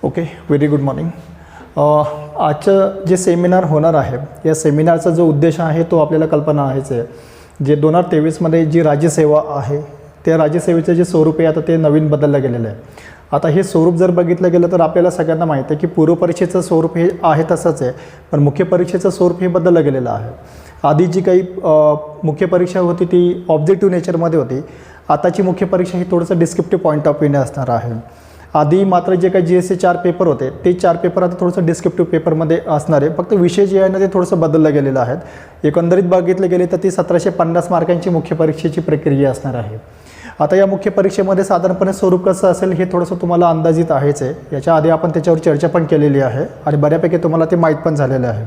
Okay, very good morning. आजचं जे seminar होणार आहे या सेमिनारचा जो उद्देश आहे तो आपल्याला कल्पना आहेच आहे. जे 2023मध्ये जी राज्यसेवा आहे त्या राज्यसेवेचं जे स्वरूप आहे आता ते नवीन बदललं गेलेलं आहे. आता हे स्वरूप जर बघितलं गेलं तर आपल्याला सगळ्यांना माहिती आहे की पूर्वपरीक्षेचं स्वरूप हे आहे तसंच आहे, पण मुख्य परीक्षेचं स्वरूप हे बदललं गेलेलं आहे. आधी जी काही मुख्य परीक्षा होती ती ऑब्जेक्टिव्ह नेचरमध्ये होती. आताची मुख्य परीक्षा ही थोडंसं डिस्क्रिप्टिव्ह पॉईंट ऑफ व्ह्यूने असणार आहे. आधी मात्र जे काही GSचे 4 पेपर होते ते 4 पेपर आता थोडंसं डिस्क्रिप्टिव्ह पेपरमध्ये असणार आहे. फक्त विषय जे आहे ना ते थोडंसं बदललं गेलेलं आहे. एकंदरीत बघितले गेले तर ती 1750 मार्कांची मुख्य परीक्षेची प्रक्रिया असणार आहे. आता या मुख्य परीक्षेमध्ये साधारणपणे स्वरूप कसं असेल हे थोडंसं तुम्हाला अंदाजित आहेच आहे. याच्या आधी आपण त्याच्यावर चर्चा पण केलेली आहे आणि बऱ्यापैकी तुम्हाला ते माहीत पण झालेलं आहे.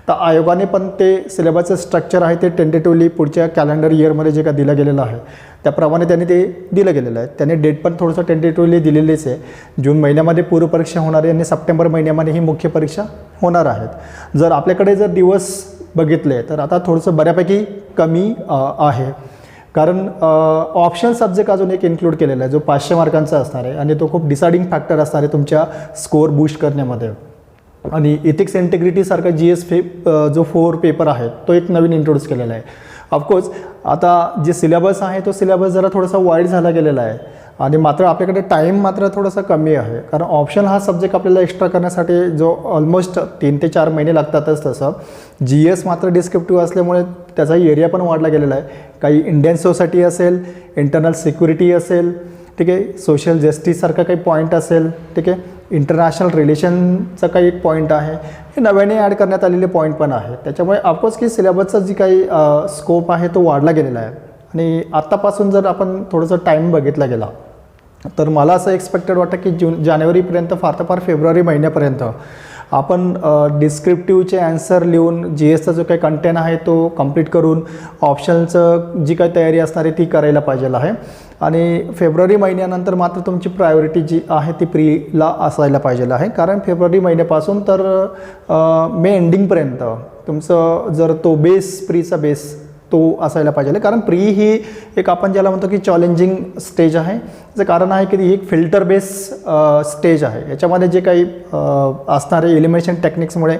तर आयोगाने पण ते सिलेबसचं स्ट्रक्चर आहे ते टेंटेटिव्हली पुढच्या कॅलेंडर इयरमध्ये जे काय दिलं गेलेलं आहे त्याप्रमाणे त्यांनी ते दिलं गेलेलं आहे. त्यांनी डेट पण थोडंसं टेंटेटिव्हली दिलेलीच आहे. जून महिन्यामध्ये पूर्वपरीक्षा होणार आहे आणि सप्टेंबर महिन्यामध्ये ही मुख्य परीक्षा होणार आहेत. जर आपल्याकडे जर दिवस बघितले तर आता थोडंसं बऱ्यापैकी कमी आहे, कारण ऑप्शन सब्जेक्ट अजून एक इन्क्लूड केलेला आहे जो 500 मार्कांचा असणार आहे आणि तो खूप डिसाइडिंग फॅक्टर असणार आहे तुमच्या स्कोअर बूस्ट करण्यामध्ये. आणि इथिक्स इंटिग्रिटीसारखा GS जो 4 पेपर आहे तो एक नवीन इंट्रोड्यूस केलेला आहे. ऑफकोर्स आता जे सिलेबस आहे तो सिलेबस जरा थोडासा वाईड झाला गेलेला आहे आणि मात्र आपल्याकडे टाईम मात्र थोडासा कमी आहे, कारण ऑप्शन हा सब्जेक्ट आपल्याला एक्स्ट्रा करण्यासाठी जो ऑलमोस्ट 3 ते 4 महिने लागतातच. तसं GS मात्र डिस्क्रिप्टिव्ह असल्यामुळे त्याचा एरिया पण वाढला गेलेला आहे. काही इंडियन सोसायटी असेल, इंटरनल सिक्युरिटी असेल, ठीक आहे, सोशल जस्टिससारखा काही पॉईंट असेल, ठीक आहे, इंटरनॅशनल रिलेशनचा काही एक पॉईंट आहे, हे नव्याने ॲड करण्यात आलेले पॉईंट पण आहे. त्याच्यामुळे ऑफकोर्स की सिलेबसचा जी काही स्कोप आहे तो वाढला गेलेला आहे. आणि आत्तापासून जर आपण थोडंसं टाईम बघितला गेला तर मला असं एक्सपेक्टेड वाटतं की जानेवारीपर्यंत फार तर फार फेब्रुवारी महिन्यापर्यंत आपण डिस्क्रिप्टिव्हचे ॲन्सर लिहून GSचा जो काही कंटेंट आहे तो कंप्लीट करून ऑप्शनचं जी काही तयारी असणार आहे ती करायला पाहिजे आहे. आणि फेब्रुवारी महिन्यानंतर मात्र तुमची प्रायोरिटी जी आहे ती प्रीला असायला पाहिजे आहे, कारण फेब्रुवारी महिन्यापासून तर मे एंडिंगपर्यंत तुमचं जर तो प्रीचा बेस तो असायला पाहिजे. कारण प्री ही एक आपण ज्याला म्हणतो की चॅलेंजिंग स्टेज आहे. याचं कारण आहे की ही एक फिल्टर बेस स्टेज आहे. याच्यामध्ये जे काही असणारे एलिमिनेशन टेक्निक्समुळे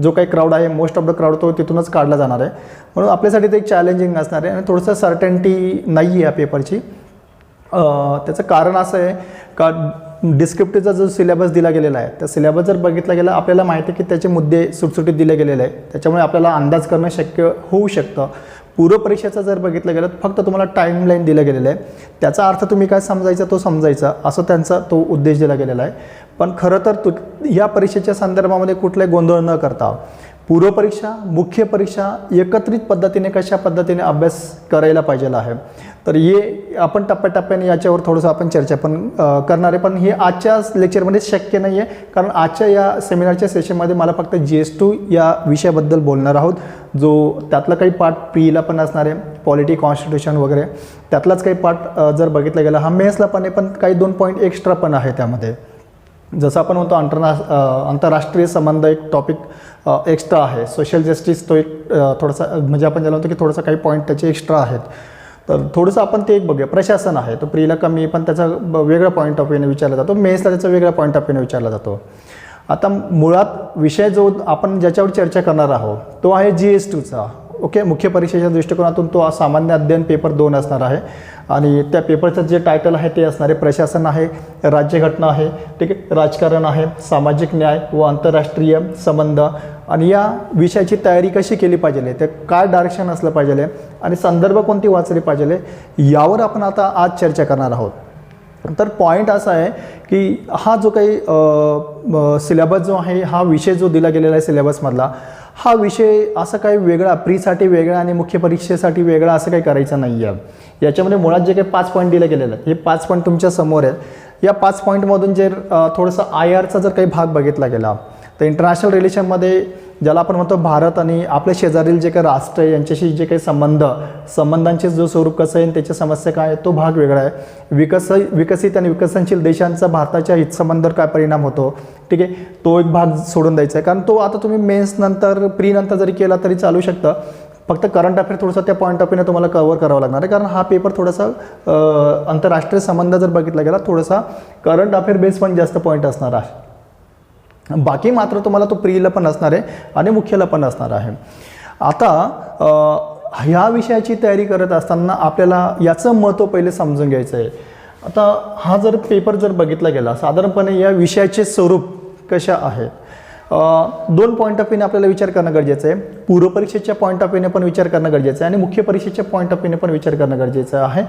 जो काही क्राऊड आहे, मोस्ट ऑफ द क्राऊड तो तिथूनच काढला जाणार आहे. म्हणून आपल्यासाठी ते एक चॅलेंजिंग असणार आहे आणि थोडंसं सर्टन्टी नाही आहे या पेपरची. त्याचं कारण असं आहे का डिस्क्रिप्टिव्हचा जो सिलेबस दिला गेलेला आहे त्या सिलेबस जर बघितला गेला आपल्याला माहिती आहे की त्याचे मुद्दे सुटसुटीत दिले गेलेले आहे. त्याच्यामुळे आपल्याला अंदाज करणं शक्य होऊ शकतं. पूर्वपरीक्षेचा जर बघितलं गेलं तर फक्त तुम्हाला टाईमलाईन दिलं गेलेलं आहे. त्याचा अर्थ तुम्ही काय समजायचा तो समजायचा असं त्यांचा तो उद्देश दिला गेलेला आहे. पण खरं तर या परीक्षेच्या संदर्भामध्ये कुठलाही गोंधळ न करता पूर्वपरीक्षा मुख्य परीक्षा एकत्रित पद्धतीने कशा पद्धतीने अभ्यास करायला पाहिजे आहे. तर हे आपण टप्प्याटप्प्याने याच्यावर थोडंसं आपण चर्चा पण करणार आहे. पण हे आजच्या लेक्चरमध्ये शक्य नाही आहे, कारण आजच्या या सेमिनारच्या सेशनमध्ये मला फक्त GS2 या विषयाबद्दल बोलणार आहोत, जो त्यातला काही पार्ट प्रीला पण असणार आहे, पॉलिटी कॉन्स्टिट्यूशन वगैरे त्यातलाच काही पार्ट जर बघितला गेला हा मेन्सला पण आहे, पण काही 2 पॉईंट एक्स्ट्रा पण आहे त्यामध्ये. जसं आपण म्हणतो आंतरराष्ट्रीय संबंध एक टॉपिक एक्स्ट्रा आहे, सोशल जस्टिस तो एक थोडासा म्हणजे आपण ज्याला म्हणतो की थोडासा काही पॉईंट त्याचे एक्स्ट्रा आहेत. तर थोडंसं आपण ते एक बघूया. प्रशासन आहे तो प्रीला कमी पण त्याचा वेगळा पॉईंट ऑफ व्ह्यूने विचारला जातो, मेन्सला त्याचा वेगळा पॉईंट ऑफ व्ह्यूने विचारला जातो. आता मुळात विषय जो आपण ज्याच्यावर चर्चा करणार आहोत तो आहे GS2चा. ओके, मुख्य परीक्षेच्या दृष्टिकोनातून तो सामान्य अध्ययन पेपर 2 असणार आहे आणि त्या पेपरचं जे टायटल आहे ते असणार आहे प्रशासन आहे, राज्यघटना आहे, ठीक आहे, राजकारण आहे, सामाजिक न्याय व आंतरराष्ट्रीय संबंध. आणि या विषयाची तयारी कशी केली पाहिजे, ते काय डायरेक्शन असलं पाहिजे आणि संदर्भ कोणती वाचली पाहिजे यावर आपण आता आज चर्चा करणार आहोत. तर पॉईंट असा आहे की हा जो काही सिलेबस जो आहे हा विषय जो दिला गेलेला आहे सिलेबसमधला हा विषय असं काही वेगळा प्रीसाठी वेगळा आणि मुख्य परीक्षेसाठी वेगळा असं काही करायचं नाही आहे. याच्यामध्ये मुळात जे काही 5 पॉईंट दिले गेलेले आहेत हे 5 पॉईंट तुमच्या समोर आहेत. या 5 पॉईंटमधून जर थोडंसं IRचा जर काही भाग बघितला गेला तर इंटरनॅशनल रिलेशनमध्ये ज्याला आपण म्हणतो भारत आणि आपल्या शेजारील जे काही राष्ट्र आहे यांच्याशी जे काही संबंधांचे जो स्वरूप कसं आहे त्याच्या समस्या काय आहे तो भाग वेगळा आहे. विकसित आणि विकसनशील देशांचा भारताच्या हितसंबंधावर काय परिणाम होतो, ठीक आहे, तो एक भाग सोडून द्यायचा आहे, कारण तो आता तुम्ही मेन्स नंतर प्री नंतर जरी केला तरी चालू शकतं. फक्त करंट अफेअर थोडंसं त्या पॉईंट ऑफ व्ह्यूने तुम्हाला कव्हर करावं लागणार आहे, कारण हा पेपर थोडासा आंतरराष्ट्रीय संबंध जर बघितला गेला थोडासा करंट अफेअर बेस पण जास्त पॉईंट असणार आहे. बाकी मात्र तुम्हाला तो प्रीला पण असणार आहे आणि मुख्यला पण असणार आहे. आता ह्या विषयाची तयारी करत असताना आपल्याला याचं महत्त्व पहिले समजून घ्यायचं आहे. आता हा जर पेपर जर बघितला गेला साधारणपणे या विषयाचे स्वरूप कशा आहेत, दोन पॉईंट ऑफ व्ह्यूने आपल्याला विचार करणं गरजेचं आहे. पूर्वपरीक्षेच्या पॉईंट ऑफ व्ह्यूने पण विचार करणं गरजेचं आहे आणि मुख्य परीक्षेच्या पॉईंट ऑफ व्ह्यूने पण विचार करणं गरजेचं आहे.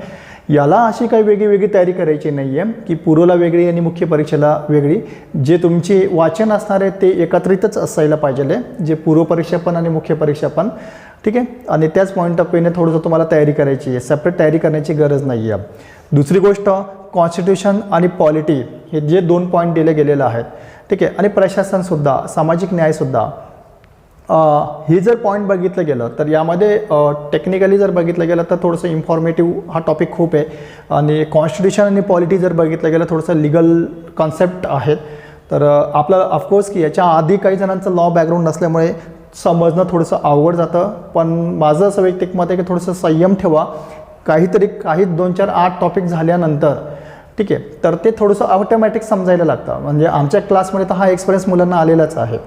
याला अशी काही वेगळी तयारी करायची नाही आहे की पूर्वला वेगळी आणि मुख्य परीक्षेला वेगळी. जे तुमचे वाचन असणार आहे ते एकत्रितच असायला पाहिजे, जे पूर्वपरीक्षा पण आणि मुख्य परीक्षा पण. ठीक आहे, आणि त्याच पॉईंट ऑफ व्ह्यूने थोडंसं तुम्हाला तयारी करायची आहे, सेपरेट तयारी करण्याची गरज नाही आहे. दुसरी गोष्ट, कॉन्स्टिट्यूशन आणि पॉलिटी हे जे 2 पॉईंट दिले गेलेले आहेत. ठीक आहे, आणि प्रशासनसुद्धा, सामाजिक न्यायसुद्धा, हे जर पॉईंट बघितलं गेलं तर यामध्ये टेक्निकली जर बघितलं गेलं तर थोडंसं इन्फॉर्मेटिव्ह हा टॉपिक खूप आहे. आणि कॉन्स्टिट्यूशन आणि पॉलिटी जर बघितलं गेलं थोडंसं लिगल कॉन्सेप्ट आहेत. तर आपल्याला ऑफकोर्स की याच्या आधी काही जणांचं लॉ बॅकग्राऊंड नसल्यामुळे समजणं थोडंसं अवघड जातं. पण माझं असं वैयक्तिक मत आहे की थोडंसं संयम ठेवा. काही 2, 4, 8 टॉपिक झाल्यानंतर ठीक आहे तर ते थोडंसं ऑटोमॅटिक समजायला लागतं. म्हणजे आमच्या क्लासमध्ये तर हा एक्सपिरियन्स मुलांना आलेलाच आहे.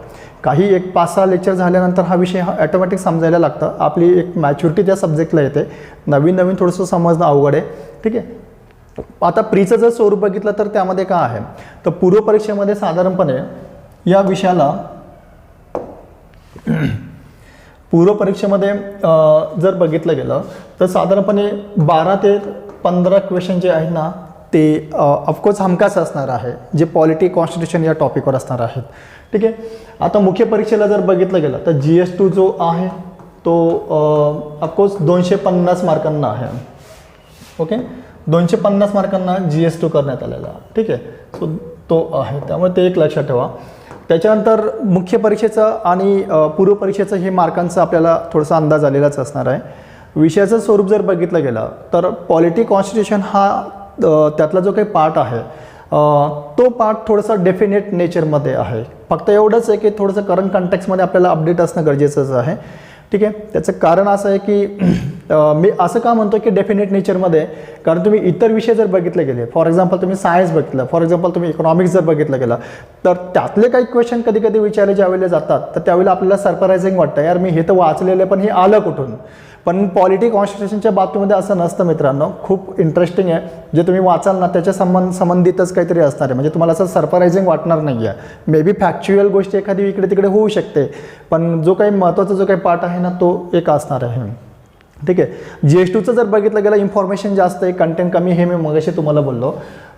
काही 1-5-6 लेक्चर झाल्यानंतर हा विषय हा ऑटोमॅटिक समजायला लागतं. आपली एक मॅच्युरिटी त्या सब्जेक्टला येते. नवीन थोडंसं समजणं अवघड आहे. ठीक आहे, आता प्रीचं जर स्वरूप बघितलं तर त्यामध्ये काय आहे तर पूर्वपरीक्षेमध्ये साधारणपणे या विषयाला पूर्वपरीक्षेमध्ये जर बघितलं गेलं तर साधारणपणे 12 ते 15 क्वेश्चन जे आहेत ना ते ऑफकोर्स हमखास असणार आहे, जे पॉलिटी कॉन्स्टिट्यूशन या टॉपिकवर असणार आहेत. ठीक आहे, आता मुख्य परीक्षेला जर बघितलं गेलं तर GS2 जो आहे तो ऑफकोर्स 250 मार्कांना आहे. ओके, 250 मार्कांना GS2 करण्यात आलेला. ठीक आहे, सो तो आहे, त्यामुळे ते एक लक्षात ठेवा. त्याच्यानंतर मुख्य परीक्षेचं आणि पूर्वपरीक्षेचं हे मार्कांचं आपल्याला थोडासा अंदाज आलेलाच असणार आहे. विषयाचं स्वरूप जर बघितलं गेलं तर पॉलिटी कॉन्स्टिट्यूशन हा त्यातला जो काही पार्ट आहे तो पार्ट थोडासा डेफिनेट नेचरमध्ये आहे. फक्त एवढंच आहे की थोडंसं करंट कॉन्टेक्स्टमध्ये आपल्याला अपडेट असणं गरजेचंच आहे. ठीक आहे, त्याचं कारण असं आहे की मी असं का म्हणतो की डेफिनेट नेचरमध्ये, कारण तुम्ही इतर विषय जर बघितले गेले, फॉर एक्झाम्पल तुम्ही सायन्स बघितलं, फॉर एक्झाम्पल तुम्ही इकॉनॉमिक्स जर बघितलं गेलं तर त्यातले काही क्वेश्चन कधी विचारले ज्यावेळेला जातात तर त्यावेळेला आपल्याला सरप्रायझिंग वाटतं, यार मी हे तर वाचलेलं आहे पण हे आलं कुठून. पण पॉलिटी कॉन्स्टिट्यूशनच्या बाबतीमध्ये असं नसतं मित्रांनो. खूप इंटरेस्टिंग आहे, जे तुम्ही वाचाल ना त्याच्या संबंधितच काहीतरी असणार आहे. म्हणजे तुम्हाला असं सरप्रायझिंग वाटणार नाही आहे. मे बी फॅक्च्युअल गोष्टी एखादी इकडे तिकडे होऊ शकते, पण जो काही महत्त्वाचा जो काही पार्ट आहे ना तो एक असणार आहे. ठीक आहे, GS2चं जर बघितलं गेलं इन्फॉर्मेशन जास्त आहे, कंटेंट कमी, हे मी मगाशी तुम्हाला बोललो.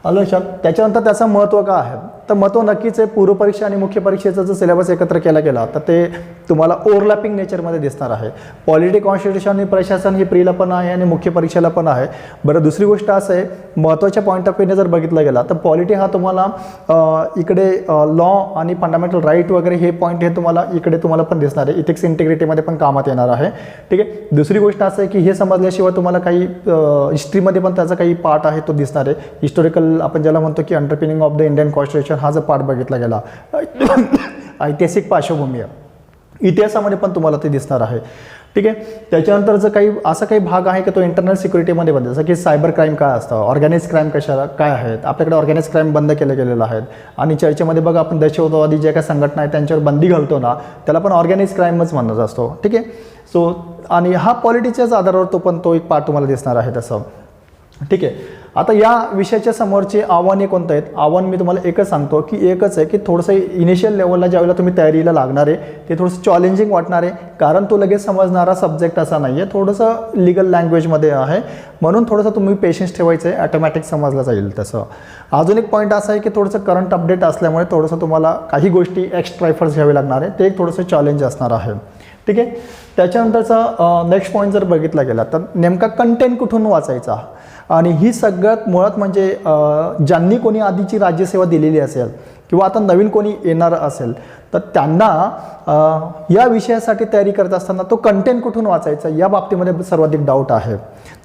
आलं लक्षात. त्याच्यानंतर त्याचं महत्त्व काय आहे तर महत्त्व नक्कीच आहे. पूर्वपरीक्षा आणि मुख्य परीक्षेचा जर सिलेबस एकत्र केला गेला तर ते तुम्हाला ओव्हरलॅपिंग नेचरमध्ये दिसणार आहे. पॉलिटी कॉन्स्टिट्यूशन आणि प्रशासन ही प्रीला पण आहे आणि मुख्य परीक्षेला पण आहे. बरं, दुसरी गोष्ट असं आहे, महत्त्वाच्या पॉईंट ऑफ व्ह्यूने जर बघितला गेला तर पॉलिटी हा तुम्हाला इकडे लॉ आणि फंडामेंटल राईट वगैरे हे पॉईंट हे तुम्हाला इकडे तुम्हाला पण दिसणार आहे. इथिक्स इंटिग्रिटीमध्ये पण कामात येणार आहे. ठीक आहे, दुसरी गोष्ट असं आहे की हे समजल्याशिवाय तुम्हाला काही हिस्ट्रीमध्ये पण त्याचा काही पार्ट आहे तो दिसणार आहे. हिस्टॉरिकल आपण ज्याला म्हणतो की underpinning of the Indian constitution हा जर पार्ट बघितला गेला, ऐतिहासिक पार्श्वभूमी आहे, इतिहासामध्ये पण तुम्हाला ते दिसणार आहे. ठीक आहे, त्याच्यानंतर जर काही असा काही भाग आहे की तो इंटरनल सिक्युरिटीमध्ये बंद, जसं की सायबर क्राईम काय असतं, ऑर्गॅनाइज क्राईम कशाला काय आहेत, आपल्याकडे ऑर्गॅनाइज क्राईम बंद केले गेलेलं आहेत. आणि चर्चेमध्ये बघा आपण दहशतवादी ज्या काही संघटना आहेत त्यांच्यावर बंदी घालतो ना, त्याला पण ऑर्गॅनाइज क्राईमच म्हणत असतो. ठीक आहे, सो आणि हा पॉलिटीच्याच आधारावर तो एक पार्ट तुम्हाला दिसणार आहे तसं. ठीक आहे, आता या विषयाच्या समोरचे आव्हाने कोणतं आहेत? आव्हान मी तुम्हाला एकच सांगतो की एकच आहे की थोडंसं इनिशियल लेवलला ज्यावेळेला तुम्ही तयारीला लागणार आहे ते थोडंसं चॅलेंजिंग वाटणार आहे, कारण तो लगेच समजणारा सब्जेक्ट असा नाही आहे, थोडंसं लिगल लँग्वेजमध्ये आहे. म्हणून थोडंसं तुम्ही पेशन्स ठेवायचं आहे, ऑटोमॅटिक समजलं जाईल तसं. अजून एक पॉईंट असा आहे की थोडंसं करंट अपडेट असल्यामुळे थोडंसं तुम्हाला काही गोष्टी एक्स्ट्रा एफर्ट्स घ्यावे लागणार आहे, ते एक थोडंसं चॅलेंज असणार आहे. ठीक आहे, त्याच्यानंतरचा नेक्स्ट पॉईंट जर बघितला गेला तर नेमका कंटेंट कुठून वाचायचा, आणि ही सगळ्यात मुळात म्हणजे ज्यांनी कोणी आधीची राज्यसेवा दिलेली असेल किंवा आता नवीन कोणी येणार असेल तर त्यांना या विषयासाठी तयारी करत असताना तो कंटेंट कुठून वाचायचा या बाबतीमध्ये सर्वाधिक डाऊट आहे.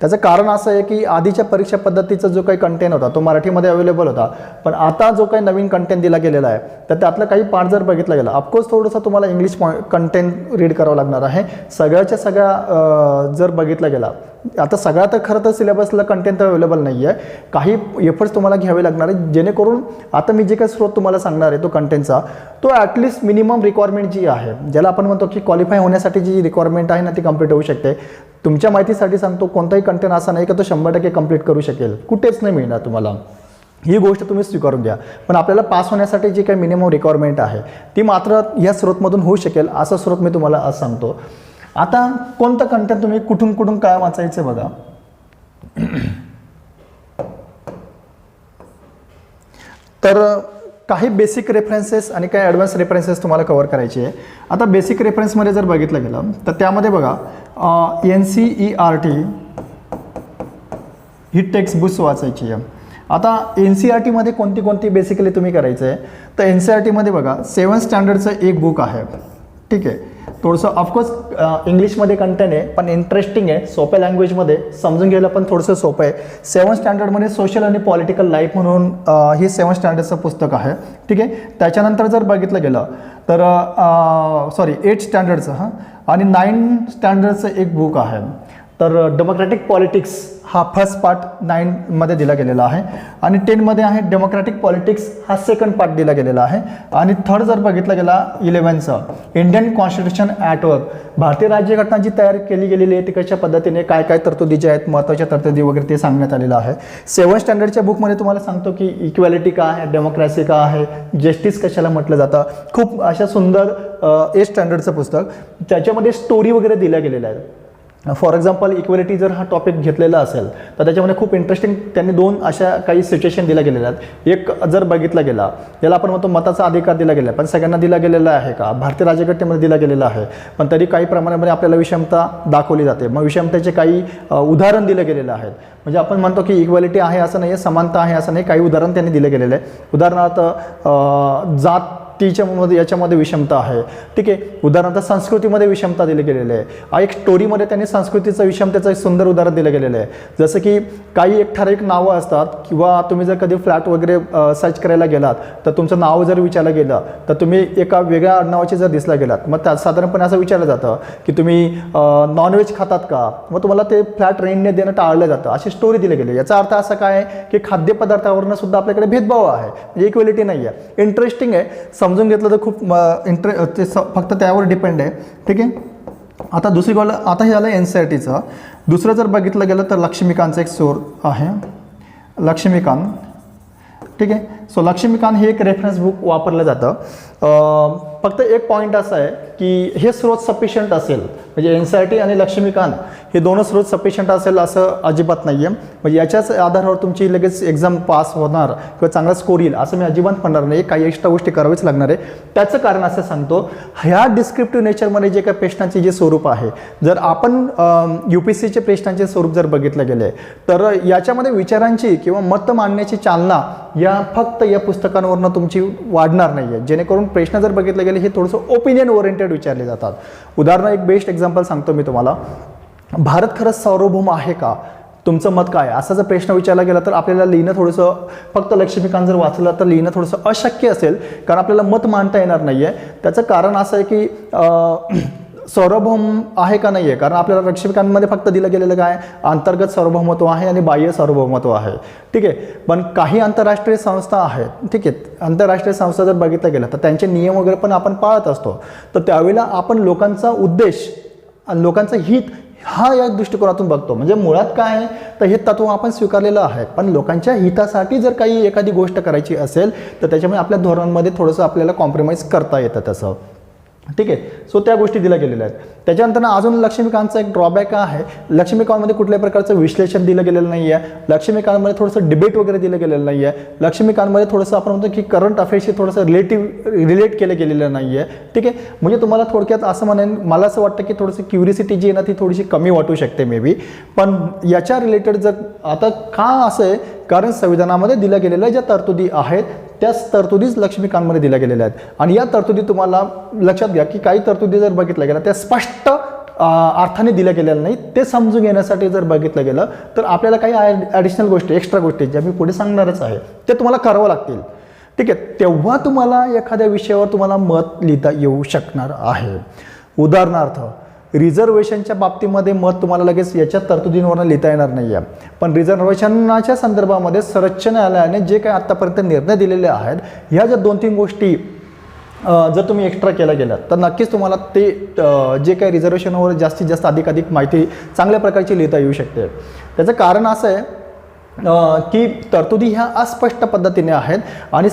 त्याचं कारण असं आहे की आधीच्या परीक्षा पद्धतीचा जो काही कंटेंट होता तो मराठीमध्ये अवेलेबल होता, पण आता जो काही नवीन कंटेंट दिला गेलेला आहे तर त्यातलं काही पार्ट जर बघितला गेला, ऑफकोर्स थोडंसं तुम्हाला इंग्लिश कंटेंट रीड करावं लागणार आहे. सगळ्या जर बघितला गेला आता सगळा तर खरं तर सिलेबसला कंटेंट अवेलेबल नाही आहे, काही एफर्ट्स तुम्हाला घ्यावे लागणार आहे, जेणेकरून आता मी जे काही स्रोत तुम्हाला सांगणार आहे तो कंटेंटचा, तो ॲटलिस्ट मिनिमम रिक्वायरमेंट जी आहे, ज्याला आपण म्हणतो की क्वालिफाय होण्यासाठी जी रिक्वायरमेंट आहे ना ती कंप्लीट होऊ शकते. तुमच्या माहितीसाठी सांगतो, कोणताही कंटेंट असा नाही की तो 100% कंप्लीट करू शकेल, कुठेच नाही मिळणार तुम्हाला. ही गोष्ट तुम्ही स्वीकारून घ्या. पण आपल्याला पास होण्यासाठी जी काही मिनिमम रिक्वायरमेंट आहे ती मात्र या स्रोतमधून होऊ शकेल, असा स्रोत मी तुम्हाला आज सांगतो. आता कोणतं कंटेंट तुम्ही कुठून कुठून काय वाचायचं बघा. तर काही बेसिक रेफरन्सेस आणि काही ॲडव्हान्स रेफरन्सेस तुम्हाला कव्हर करायचे आहे. आता बेसिक रेफरन्समध्ये जर बघितलं गेलं तर त्यामध्ये बघा NCERT ही टेक्स्ट बुक्स वाचायची आहे. आता NCERTमध्ये कोणती कोणती बेसिकली तुम्ही करायचं आहे, तर NCERTमध्ये बघा 7 स्टँडर्डचं एक बुक आहे. ठीक आहे, थोडंसं ऑफकोर्स इंग्लिशमध्ये कंटेंट आहे पण इंटरेस्टिंग आहे, सोप्या लँग्वेजमध्ये समजून घ्यायला पण थोडंसं सोपं आहे. 7 स्टँडर्डमध्ये सोशल आणि पॉलिटिकल लाईफ म्हणून ही 7 स्टँडर्डचं पुस्तक आहे. ठीक आहे, त्याच्यानंतर जर बघितलं गेलं तर 8 स्टँडर्डचं आणि 9 स्टँडर्डचं एक बुक आहे. तर डेमोक्रॅटिक पॉलिटिक्स हा फर्स्ट पार्ट 9मध्ये दिला गेलेला आहे आणि 10मध्ये आहे डेमोक्रॅटिक पॉलिटिक्स हा सेकंड पार्ट दिला गेलेला आहे. आणि थर्ड जर बघितलं गेला 11चं इंडियन कॉन्स्टिट्यूशन ॲट वर्क, भारतीय राज्यघटना जी तयार केली गेलेली आहे ती कशा पद्धतीने काय काय तरतुदी ज्या आहेत महत्त्वाच्या तरतुदी वगैरे ते सांगण्यात आलेलं आहे. 7 स्टँडर्डच्या बुकमध्ये तुम्हाला सांगतो की इक्वॅलिटी का आहे, डेमोक्रेसी का आहे, जस्टिस कशाला म्हटलं जातं, खूप अशा सुंदर 8 स्टँडर्डचं पुस्तक, त्याच्यामध्ये स्टोरी वगैरे दिल्या गेलेल्या आहेत. फॉर एक्झाम्पल इक्वॅलिटी जर हा टॉपिक घेतलेला असेल तर त्याच्यामध्ये खूप इंटरेस्टिंग त्यांनी 2 अशा काही सिच्युएशन दिल्या गेलेल्या आहेत. एक जर बघितला गेला त्याला आपण म्हणतो मताचा अधिकार दिला गेला पण सगळ्यांना दिला गेलेला आहे का, भारतीय राज्यघटनेमध्ये दिला गेलेला आहे पण तरी काही प्रमाणामध्ये आपल्याला विषमता दाखवली जाते. मग विषमतेचे काही उदाहरण दिले गेलेलं आहेत. म्हणजे आपण म्हणतो की इक्वॅलिटी आहे असं नाही आहे, समानता आहे असं नाही, काही उदाहरण त्यांनी दिले गेलेले आहे. उदाहरणार्थ जातीच्यामध्ये याच्यामध्ये विषमता आहे. ठीक आहे, उदाहरणार्थ संस्कृतीमध्ये विषमता दिली गेलेली आहे. एक स्टोरीमध्ये त्यांनी संस्कृतीचं विषमतेचं एक सुंदर उदाहरण दिलं गेलेलं आहे. जसं की काही एक ठराविक नावं असतात किंवा तुम्ही जर कधी फ्लॅट वगैरे सर्च करायला गेलात तर तुमचं नाव जर विचारलं गेलं तर तुम्ही एका वेगळ्या आडनावाचे जर दिसला गेलात मग त्यात साधारणपणे असं विचारलं जातं की तुम्ही नॉनव्हेज खातात का, मग तुम्हाला ते फ्लॅट रेंटने देणं टाळलं जातं. अशी स्टोरी दिली गेली. याचा अर्थ असा काय आहे की खाद्यपदार्थावरनं सुद्धा आपल्याकडे भेदभाव आहे, म्हणजे इक्वॅलिटी नाही आहे. इंटरेस्टिंग आहे, समजून घेतलं तर खूप ते फक्त त्यावर डिपेंड आहे. ठीक आहे, आता दुसरी गोष्ट, आता हे झालं NCERTचं. दुसरं जर बघितलं गेलं तर लक्ष्मीकांतचं एक सोर आहे, लक्ष्मीकांत. ठीक आहे, सो लक्ष्मीकांत हे एक रेफरन्स बुक वापरलं जातं. फक्त एक पॉईंट असा आहे की हे स्रोत सफिशियंट असेल, म्हणजे NCERT आणि लक्ष्मीकांत हे दोन स्रोत सफिशियंट असेल असं अजिबात नाही आहे. म्हणजे याच्याच आधारावर तुमची लगेच एक्झाम पास होणार किंवा चांगला स्कोर येईल असं मी अजिबात म्हणणार नाही. काही एक्स्ट्रा गोष्टी करावीच लागणार आहे. त्याचं कारण असं सांगतो, ह्या डिस्क्रिप्टिव्ह नेचरमध्ये जे काही प्रश्नांचे जे स्वरूप आहे, जर आपण UPSCचे प्रश्नांचे स्वरूप जर बघितलं गेले तर याच्यामध्ये विचारांची किंवा मत मांडण्याची चालना या फक्त या पुस्तकांवरनं तुमची वाढणार नाही आहे. जेणेकरून प्रश्न जर बघितले गेले हे थोडंसं ओपिनियन ओरिएंटेड विचारले जातात. उदाहरण एक बेस्ट एक्झाम्पल सांगतो मी तुम्हाला. भारत खरंच सार्वभौम आहे का, तुमचं मत काय, असा जर प्रश्न विचारला गेला तर आपल्याला लिहिणं थोडंसं, फक्त लक्ष्मीकांत जर वाचलं तर लिहिणं थोडंसं अशक्य असेल, कारण आपल्याला मत मांडता येणार नाही आहे. त्याचं कारण असं आहे की सार्वभौम आहे का नाही आहे, कारण आपल्याला लक्ष्मीकांतमध्ये फक्त दिलं गेलेलं काय, अंतर्गत सार्वभौमत्व आहे आणि बाह्य सार्वभौमत्व आहे. ठीक आहे, पण काही आंतरराष्ट्रीय संस्था आहेत. ठीक आहे, आंतरराष्ट्रीय संस्था जर बघितलं गेलं तर त्यांचे नियम वगैरे पण आपण पाळत असतो. तर त्यावेळेला आपण लोकांचा उद्देश, लोकांचं हित हा या दृष्टिकोनातून बघतो. म्हणजे मुळात काय आहे तर हे तत्व आपण स्वीकारलेलं आहे, पण लोकांच्या हितासाठी जर काही एखादी गोष्ट करायची असेल तर त्याच्यामुळे आपल्या धोरणांमध्ये थोडंसं आपल्याला कॉम्प्रोमाइज करता येतं तसं. ठीक आहे, सो त्या गोष्टी दिल्या गेलेल्या आहेत. त्याच्यानंतर अजून लक्ष्मीकांतचा एक ड्रॉबॅक आहे, लक्ष्मीकांतमध्ये कुठल्याही प्रकारचं विश्लेषण दिलं गेलेलं नाही आहे. लक्ष्मीकांतमध्ये थोडंसं डिबेट वगैरे दिलं गेलेलं नाही आहे. लक्ष्मीकांतमध्ये थोडंसं आपण म्हणतो की करंट अफेअर्सशी थोडंसं रिलेट केलं गेलेलं नाही आहे. ठीक आहे, म्हणजे तुम्हाला थोडक्यात असं म्हणेन, मला असं वाटतं की थोडंसं क्युरिसिटी जी आहे ना ती थोडीशी कमी वाटू शकते मे बी. पण याच्या रिलेटेड जर आता का असं आहे, कारण संविधानामध्ये दिल्या गेलेल्या ज्या तरतुदी आहेत त्याच तरतुदीच लक्ष्मीकांतमध्ये दिल्या गेलेल्या आहेत. आणि या तरतुदी तुम्हाला लक्षात घ्या की काही तरतुदी जर बघितल्या गेल्या त्या स्पष्ट अर्थाने दिल्या गेलेल्या नाही. ते समजून घेण्यासाठी जर बघितलं गेलं तर आपल्याला काही ॲडिशनल गोष्टी, एक्स्ट्रा गोष्टी ज्या मी पुढे सांगणारच आहे ते तुम्हाला करावं लागतील. ठीक आहे, तेव्हा तुम्हाला एखाद्या विषयावर तुम्हाला मत लिहिता येऊ शकणार आहे. उदाहरणार्थ रिझर्वेशनच्या बाबतीमध्ये मत तुम्हाला लगेच याच्या तरतुदींवरून लिहिता येणार नाही आहे, पण रिझर्वेशनच्या संदर्भामध्ये सर्वोच्च न्यायालयाने जे काही आत्तापर्यंत निर्णय दिलेले आहेत, ह्या ज्या 2-3 गोष्टी जर तुम्ही एक्स्ट्रा केल्या गेल्या तर नक्कीच तुम्हाला ते जे काही रिझर्वेशनवर जास्तीत जास्त अधिकाधिक माहिती चांगल्या प्रकारची लिहिता येऊ शकते. त्याचं कारण असं आहे की तरतुदी ह्या अस्पष्ट पद्धतीने आहेत आणि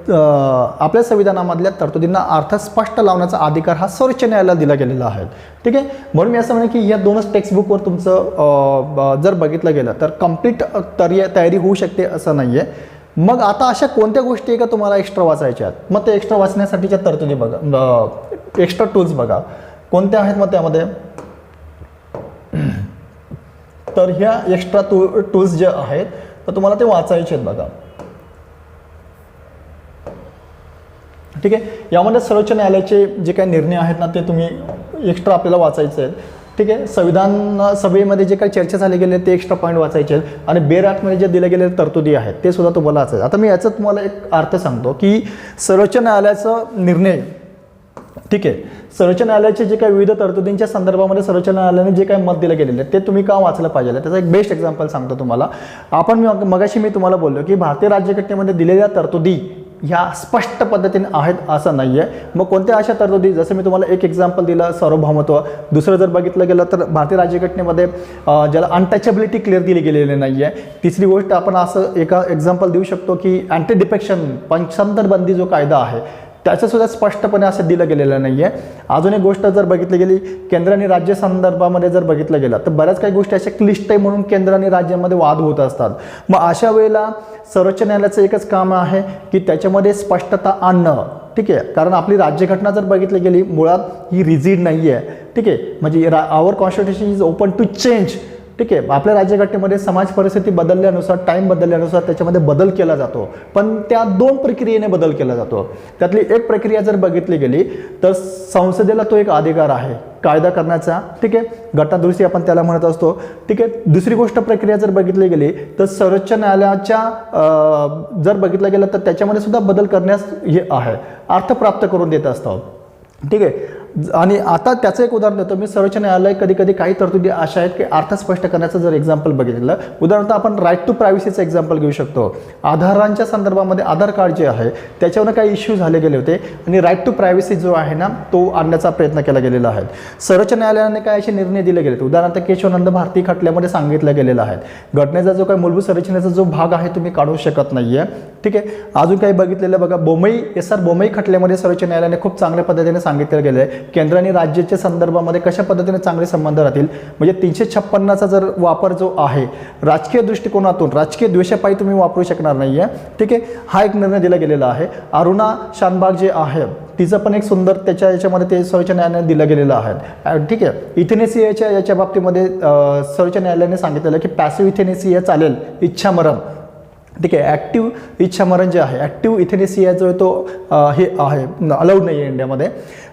आपल्या संविधानामधल्या तरतुदींना अर्थ स्पष्ट लावण्याचा अधिकार हा सर्वोच्च न्यायालयाला दिला गेलेला आहे. ठीक आहे, म्हणून मी असं म्हणेन की या 2च टेक्स्टबुकवर तुमचं जर बघितलं गेलं तर कंप्लीट तयारी होऊ शकते असं नाही आहे. मग आता अशा कोणत्या गोष्टी आहे का तुम्हाला एक्स्ट्रा वाचायच्या आहेत, मग ते एक्स्ट्रा वाचण्यासाठीच्या तरतुदी बघा, एक्स्ट्रा टूल्स बघा कोणत्या आहेत. मग त्यामध्ये तर ह्या एक्स्ट्रा टूल्स जे आहेत तर तुम्हाला ते वाचायचे आहेत बघा. ठीक आहे, यामध्ये सर्वोच्च न्यायालयाचे जे काही निर्णय आहेत ना ते तुम्ही एक्स्ट्रा आपल्याला वाचायचे आहेत. ठीक आहे, संविधान सभेमध्ये जे काही चर्चा झाली गेले ते एक्स्ट्रा पॉईंट वाचायचे आहेत आणि बेर ॲक्टमध्ये जे दिले गेलेले तरतुदी आहेत ते सुद्धा तुम्हाला वाचायचं. आता मी याचा तुम्हाला एक अर्थ सांगतो की सर्वोच्च न्यायालयाचा निर्णय, ठीक आहे, सर्वोच्च न्यायालयाचे जे काही विविध तरतुदींच्या संदर्भामध्ये सर्वोच्च न्यायालयाने जे काही मत दिलं गेलेलं आहे ते तुम्ही का वाचलं पाहिजे, त्याचा एक बेस्ट एक्झाम्पल सांगतो तुम्हाला. मगाशी मी तुम्हाला बोललो की भारतीय राज्यघटनेमध्ये दिलेल्या तरतुदी ह्या स्पष्ट पद्धतीने आहेत असं नाही आहे. मग कोणत्या अशा तरतुदी, जसं मी तुम्हाला एक एक्झाम्पल दिलं सार्वभौमत्व. दुसरं जर बघितलं गेलं तर भारतीय राज्यघटनेमध्ये ज्याला अनटचेबिलिटी क्लिअर दिली गेलेली नाही आहे. तिसरी गोष्ट आपण असं एका एक्झाम्पल देऊ शकतो की अँटी डिफेक्शन पंचांतर बंदी जो कायदा आहे त्याच्यासुद्धा स्पष्टपणे असं दिलं गेलेलं नाही आहे. अजून एक गोष्ट जर बघितली गेली केंद्र आणि राज्य संदर्भामध्ये जर बघितलं गेलं तर बऱ्याच काही गोष्टी अशा क्लिष्ट आहे म्हणून केंद्र आणि राज्यामध्ये वाद होत असतात. मग अशा वेळेला सर्वोच्च न्यायालयाचं एकच काम आहे की त्याच्यामध्ये स्पष्टता आणणं. ठीक आहे, कारण आपली राज्यघटना जर बघितली गेली मुळात ही रिजिड नाही आहे. ठीक आहे, म्हणजे our constitution is open to change. ठीक आहे, आपल्या राज्यघटनेमध्ये समाज परिस्थिती बदलल्यानुसार, टाईम बदलल्यानुसार त्याच्यामध्ये बदल केला जातो, पण त्या 2 प्रक्रियेने बदल केला जातो. त्यातली एक प्रक्रिया जर बघितली गेली तर संसदेला तो एक अधिकार आहे कायदा करण्याचा. ठीक आहे, घटनादुरुस्ती आपण त्याला म्हणत असतो. ठीक आहे, दुसरी गोष्ट प्रक्रिया जर बघितली गेली तर सर्वोच्च न्यायालयाच्या जर बघितलं गेलं तर त्याच्यामध्ये सुद्धा बदल करण्यास हे आहे, अर्थ प्राप्त करून देत असतो. ठीक आहे, आणि आता त्याचं एक उदाहरण देतो मी. सर्वोच्च न्यायालय कधी कधी काही तरतुदी अशा आहेत की अर्थ स्पष्ट करण्याचं जर एक्झाम्पल बघितलं, उदाहरणार्थ आपण राईट टू प्रायव्हसीचं एक्झाम्पल घेऊ शकतो. आधारांच्या संदर्भामध्ये आधार कार्ड जे आहे त्याच्यावर काही इश्यू झाले गेले होते आणि राईट टू प्रायव्हसी जो आहे ना तो आणण्याचा प्रयत्न केला गेलेला आहे. सर्वोच्च न्यायालयाने काय असे निर्णय दिले गेले, उदाहरणार्थ केशवानंद भारती खटल्यामध्ये सांगितलं गेलेलं आहे घटनेचा जो काही मूलभूत संरचनेचा जो भाग आहे तुम्ही काढू शकत नाही आहे. ठीक आहे, अजून काही बघितलेलं बघा, SR बोमई खटल्यामध्ये सर्वोच्च न्यायालयाने खूप चांगल्या पद्धतीने सांगितलं गेलं आहे केंद्र आणि राज्याच्या संदर्भामध्ये कशा पद्धतीने चांगले संबंध राहतील. म्हणजे 356चा जर वापर जो आहे राजकीय दृष्टिकोनातून राजकीय द्वेषापायी तुम्ही वापरू शकणार नाही आहे. ठीक आहे, हा एक निर्णय दिला गेलेला आहे. अरुणा शानबाग जे आहे तिचं पण एक सुंदर याच्यामध्ये ते सर्वोच्च न्यायालयाने दिलं गेलेलं आहे. ठीक आहे, इथेनेसियाच्या याच्या बाबतीमध्ये सर्वोच्च न्यायालयाने सांगितलेलं की पॅसिव्ह इथेनेसिया चालेल, इच्छामरण. ठीक आहे, ॲक्टिव्ह इच्छामरण जे आहे, ॲक्टिव्ह इथेनेसिया जो आहे तो हे आहे अलाउड नाही आहे इंडियामध्ये.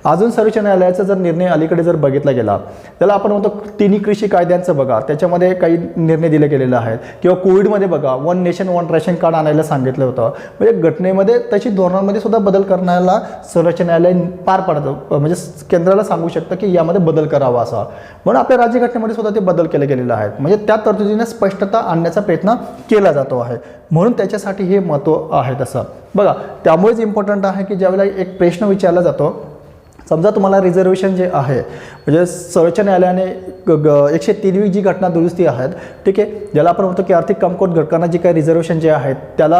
अजून सर्वोच्च न्यायालयाचा जर निर्णय अलीकडे जर बघितला गेला त्याला आपण म्हणतो तिन्ही कृषी कायद्यांचं बघा, त्याच्यामध्ये काही निर्णय दिले गेलेले आहेत. किंवा कोविडमध्ये बघा 1 नेशन 1 रेशन कार्ड आणायला सांगितलं होतं. म्हणजे घटनेमध्ये तशी धोरणांमध्ये सुद्धा बदल करण्याला सर्वोच्च न्यायालय पार पाडतं, म्हणजे केंद्राला सांगू शकतं की यामध्ये बदल करावा असा. म्हणून आपल्या राज्यघटनेमध्ये सुद्धा ते बदल केले गेलेले आहेत. म्हणजे त्या तरतुदीने स्पष्टता आणण्याचा प्रयत्न केला जातो आहे, म्हणून त्याच्यासाठी हे महत्त्व आहे. तसं बघा, त्यामुळेच इम्पॉर्टंट आहे की ज्यावेळेला एक प्रश्न विचारला जातो, समजा तुम्हाला रिझर्वेशन जे आहे म्हणजे सर्वोच्च न्यायालयाने 103वी जी घटना दुरुस्ती आहेत, ठीक आहे, ज्याला आपण म्हणतो की आर्थिक कमकुवत घटकांना जे काही रिझर्वेशन जे आहेत त्याला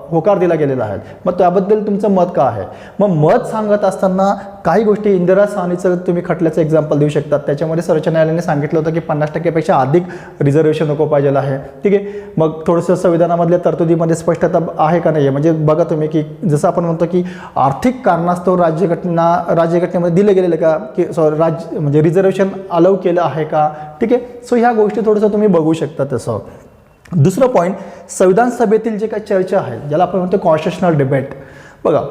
होकार दिला गेलेला आहे. मग त्याबद्दल तुमचं मत काय आहे? मग मत सांगत असताना काही गोष्टी इंदिरा साहनीचं तुम्ही खटल्याचं एक्झाम्पल देऊ शकतात. त्याच्यामध्ये सर्वोच्च न्यायालयाने सांगितलं होतं की 50% अधिक रिझर्वेशन नको पाहिजे आहे. ठीक आहे, मग थोडंसं संविधानामधल्या तरतुदीमध्ये स्पष्टता आहे का नाही आहे. म्हणजे बघा तुम्ही की जसं आपण म्हणतो की आर्थिक कारणास्तव राज्यघटनेमध्ये दिले गेलेलं का की म्हणजे रिझर्वेशन अलाउ केलं आहे का. ठीक आहे, सो ह्या गोष्टी थोडंसं तुम्ही बघू शकता. तसं दुसरं पॉईंट, संविधान सभेतील जे काही चर्चा आहे ज्याला आपण म्हणतो कॉन्स्टिट्यूशनल डिबेट. बघा,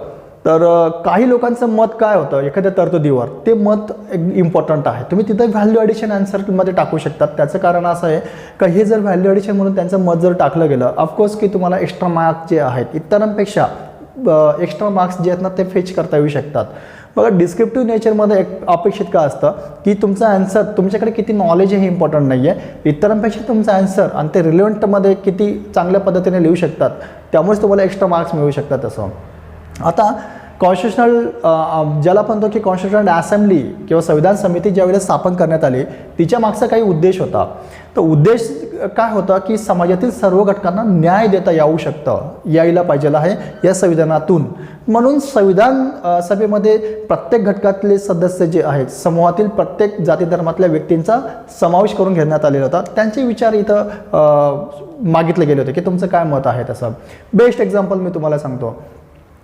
तर काही लोकांचं मत काय होतं एखाद्या तरतुदीवर, ते मत इम्पॉर्टंट आहे. तुम्ही तिथं व्हॅल्यू ॲडिशन आन्सरमध्ये टाकू शकतात. त्याचं कारण असं आहे का हे जर व्हॅल्यू ॲडिशन म्हणून त्यांचं मत जर टाकलं गेलं, ऑफकोर्स की तुम्हाला एक्स्ट्रा मार्क्स जे आहेत इतरांपेक्षा एक्स्ट्रा मार्क्स जे आहेत ना ते फेच करता येऊ शकतात. बघा डिस्क्रिप्टिव्ह नेचरमध्ये एक अपेक्षित काय असतं की तुमचा आन्सर तुमच्याकडे किती नॉलेज आहे हे इम्पॉर्टंट नाही आहे, इतरांपेक्षा तुमचा आन्सर आणि ते रिलेव्हंटमध्ये किती चांगल्या पद्धतीने लिहू शकतात त्यामुळेच तुम्हाला एक्स्ट्रा मार्क्स मिळू शकतात. असं आता कॉन्स्टिट्युशनल ज्याला आपण म्हणतो की कॉन्स्टिट्युशनल असेंब्ली किंवा संविधान समिती ज्यावेळेला स्थापन करण्यात आली तिच्या मागचा काही उद्देश होता. तर उद्देश काय होता की समाजातील सर्व घटकांना न्याय देता यायला पाहिजे आहे या संविधानातून. म्हणून संविधान सभेमध्ये प्रत्येक घटकातले सदस्य जे आहेत समूहातील प्रत्येक जाती धर्मातल्या व्यक्तींचा समावेश करून घेण्यात आलेला होता. त्यांचे विचार इथं मागितले गेले होते की तुमचं काय मत आहे. तसं बेस्ट एक्झाम्पल मी तुम्हाला सांगतो.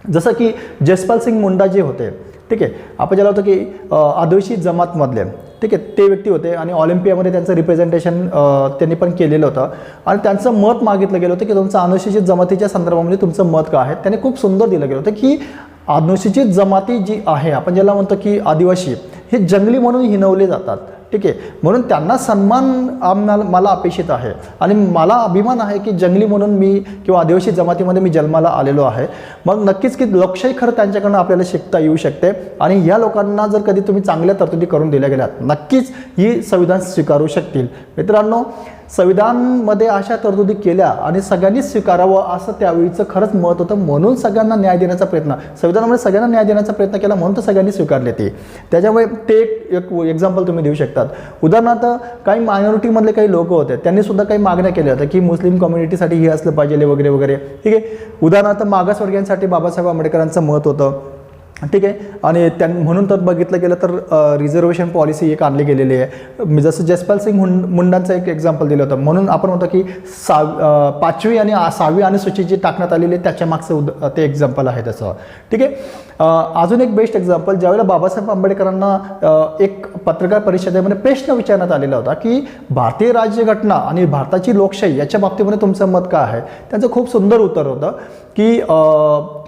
जसं की जसपाल सिंग मुंडा जे होते, ठीक आहे, आपण ज्याला होतं की आदिवासी जमातमधले, ठीक आहे, ते व्यक्ती होते आणि ऑलिम्पियामध्ये त्यांचं रिप्रेझेंटेशन त्यांनी पण केलेलं होतं आणि त्यांचं मत मागितलं गेलं होतं की तुमचं अनुसूचित जमातीच्या संदर्भामध्ये तुमचं मत काय आहे. त्यांनी खूप सुंदर दिलं गेलं होतं की अनुसूचित जमाती जी आहे आपण ज्याला म्हणतो की आदिवासी हे जंगली म्हणून हिणवले जातात, ठीक आहे, म्हणून त्यांना सन्मान मला अपेक्षित आहे आणि मला अभिमान आहे की जंगली म्हणून मी किंवा आदिवासी जमातीमध्ये मी जन्माला आलेलो आहे. मग नक्कीच की लोकशाही खरं त्यांच्याकडनं आपल्याला शिकता येऊ शकते आणि या लोकांना जर कधी तुम्ही चांगल्या तरतुदी करून दिल्या गेल्यात नक्कीच ही संविधान स्वीकारू शकतील. मित्रांनो, संविधानमध्ये अशा तरतुदी केल्या आणि सगळ्यांनी स्वीकारावं असं त्यावेळीचं खरंच मत होतं. म्हणून सगळ्यांना न्याय देण्याचा प्रयत्न, संविधानामध्ये सगळ्यांना न्याय देण्याचा प्रयत्न केला म्हणून तर सगळ्यांनी स्वीकारले ते. त्याच्यामुळे ते एक एक्झाम्पल तुम्ही देऊ शकतात. उदाहरणार्थ काही मायनॉरिटीमधले काही लोक होते त्यांनी सुद्धा काही मागण्या केल्या होत्या की मुस्लिम कम्युनिटीसाठी हे असलं पाहिजे वगैरे वगैरे, ठीक आहे. उदाहरणार्थ मागासवर्गीयांसाठी बाबासाहेब आंबेडकरांचं मत होतं, ठीक आहे, आणि म्हणून तर बघितलं गेलं तर रिझर्वेशन पॉलिसी एक आणली गेलेली आहे. जसं जसपाल सिंग मुंडांचं एक एक्झाम्पल दिलं होतं. म्हणून आपण म्हणतो की 5वी आणि 6वी अनुसूची जी टाकण्यात आलेली आहे त्याच्या मागचं ते एक्झाम्पल आहे तसं, ठीक आहे. अजून एक बेस्ट एक्झाम्पल, ज्यावेळेला बाबासाहेब आंबेडकरांना एक पत्रकार परिषदेमध्ये प्रश्न विचारण्यात आलेला होता की भारतीय राज्यघटना आणि भारताची लोकशाही याच्या बाबतीमध्ये तुमचं मत काय आहे. त्यांचं खूप सुंदर उत्तर होतं की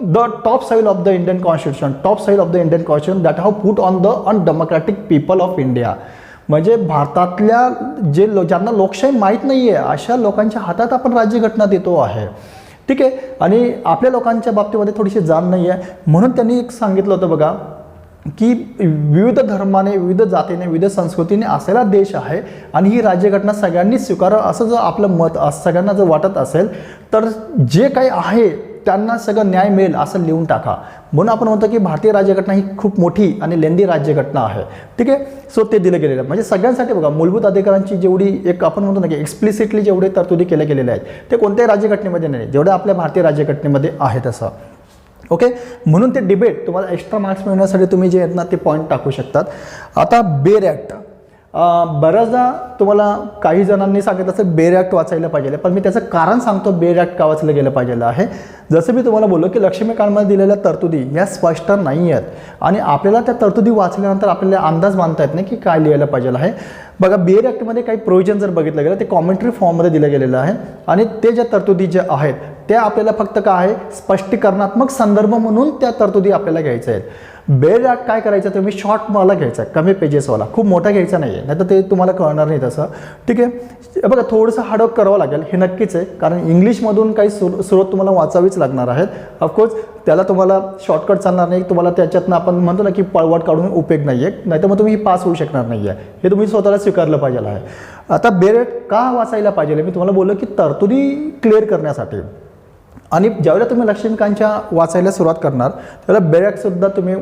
the top soil of the Indian constitution that have put on the undemocratic people of India. म्हणजे भारतातल्या ज्यांना लोकशाही माहीत नाही आहे अशा लोकांच्या हातात आपण राज्यघटना देतो आहे, ठीक आहे. आणि आपल्या लोकांच्या बाबतीमध्ये थोडीशी जाण नाही आहे म्हणून त्यांनी एक सांगितलं होतं बघा की विविध धर्माने, विविध जातीने, विविध संस्कृतीने असलेला देश आहे आणि ही राज्यघटना सगळ्यांनी स्वीकारावं असं जर आपलं मत सगळ्यांना जर वाटत असेल तर जे काही आहे त्यांना सगळं न्याय मिळेल असं लिहून टाका. म्हणून आपण म्हणतो की भारतीय राज्यघटना ही खूप मोठी आणि लेंदी राज्यघटना आहे, ठीक आहे. सो ते दिलं गेलेलं म्हणजे सगळ्यांसाठी बघा मूलभूत अधिकारांची जेवढी एक आपण म्हणतो ना की एक्सप्लिसिटली जेवढे तरतुदी केल्या गेलेल्या आहेत ते कोणत्याही राज्यघटनेमध्ये नाही, जेवढं आपल्या भारतीय राज्यघटनेमध्ये आहे तसं, ओके. म्हणून ते डिबेट तुम्हाला एक्स्ट्रा मार्क्स मिळवण्यासाठी तुम्ही जे आहेत ना ते पॉईंट टाकू शकतात. आता बेर ॲक्ट, बऱ्याचदा तुम्हाला काही जणांनी सांगितलं असेल बेर ॲक्ट वाचायला पाहिजे, पण मी त्याचं कारण सांगतो बेर ॲक्ट का वाचलं गेलं पाहिजे आहे. जसं मी तुम्हाला बोललो की लक्ष्मीकांतमध्ये दिलेल्या तरतुदी ह्या स्पष्ट नाही आहेत आणि आपल्याला त्या तरतुदी वाचल्यानंतर आपल्याला अंदाज बांधता येत नाही की काय लिहायला पाहिजे आहे. बघा बेर ॲक्टमध्ये काही प्रोव्हिजन जर बघितलं गेलं ते कॉमेंट्री फॉर्ममध्ये दिलं गेलेलं आहे आणि ते ज्या तरतुदी ज्या आहेत त्या आपल्याला फक्त काय आहे स्पष्टीकरणात्मक संदर्भ म्हणून त्या तरतुदी आपल्याला घ्यायच्या आहेत. बेर ॲक्ट काय करायचं तुम्ही शॉर्टवाला घ्यायचा आहे, कमी पेजेसवाला, खूप मोठा घ्यायचा नाही आहे, नाही तर ते तुम्हाला कळणार नाही तसं, ठीक आहे. बघा थोडंसं हार्डवर्क करावं लागेल हे नक्कीच आहे कारण इंग्लिशमधून काही सुरुवात तुम्हाला वाचावीच लागणार आहेत. ऑफकोर्स त्याला तुम्हाला शॉर्टकट चालणार नाही, तुम्हाला त्याच्यातनं आपण म्हणतो ना की पळवाट काढून उपयोग नाही आहे, नाही तर मग तुम्ही पास होऊ शकणार नाही आहे, हे तुम्ही स्वतःला स्वीकारलं पाहिजे आहे. आता बेर ॲक्ट का वाचायला पाहिजे मी तुम्हाला बोललो की तरतुदी क्लिअर करण्यासाठी. आणि ज्यावेळेला तुम्ही लक्ष्मीकांतच्या वाचायला सुरुवात करणार त्यावेळेला बेर ॲक्टसुद्धा तुम्ही